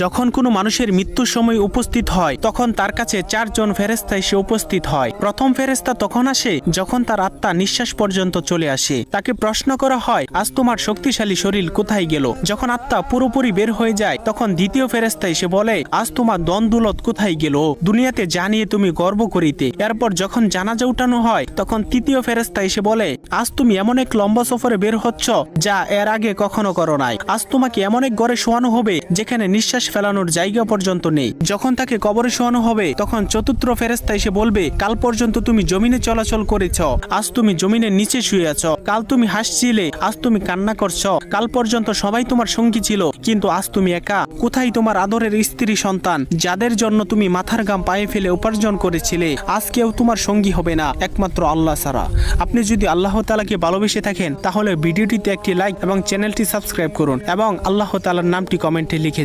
যখন কোনো মানুষের মৃত্যুর সময় উপস্থিত হয় তখন তার কাছে 4 জন ফেরেশতা এসে উপস্থিত হয়। প্রথম ফেরেশতা তখন আসে যখন তার আত্মা নিঃশ্বাস পর্যন্ত চলে আসে। তাকে প্রশ্ন করা হয়, আজ তোমার শক্তিশালী শরীর কোথায় গেল? যখন আত্মা পুরোপুরি বের হয়ে যায় তখন দ্বিতীয় ফেরেশতা এসে বলে, আজ তোমার দন-দৌলত কোথায় গেল? দুনিয়াতে জানিয়ে তুমি গর্ব করিতে। এরপর যখন জানাজা উঠানো হয় তখন তৃতীয় ফেরেশতা এসে বলে, আজ তুমি এমন এক লম্বা সফরে বের হচ্ছ যা এর আগে কখনো করো নাই। আজ তোমাকে এমন এক ঘরে শোয়ানো হবে যেখানে নিঃশ্বাস ফেলানোর জায়গা পর্যন্ত নেই। যখন তাকে কবরে শোয়ানো হবে তখন চতুর্থ ফেরেশতা এসে বলবে, কাল পর্যন্ত তুমি জমিনে চলাচল করেছ, আজ তুমি জমিনের নিচে শুয়ে আছো। কাল তুমি হাসছিলে, আজ তুমি কান্না করছো। কাল পর্যন্ত সবাই তোমার সঙ্গী ছিল, কিন্তু আজ তুমি একা। কোথায় তোমার আদরের স্ত্রী সন্তান যাদের জন্য তুমি মাথার ঘাম পায়ে ফেলে উপার্জন করেছিলে? আজ কেউ তোমার সঙ্গী হবে না একমাত্র আল্লাহ ছাড়া। আপনি যদি আল্লাহ তাআলাকে ভালোবেসে থাকেন তাহলে ভিডিওটিতে একটি লাইক এবং চ্যানেলটি সাবস্ক্রাইব করুন এবং আল্লাহ তাআলার নামটি কমেন্টে লিখে যান।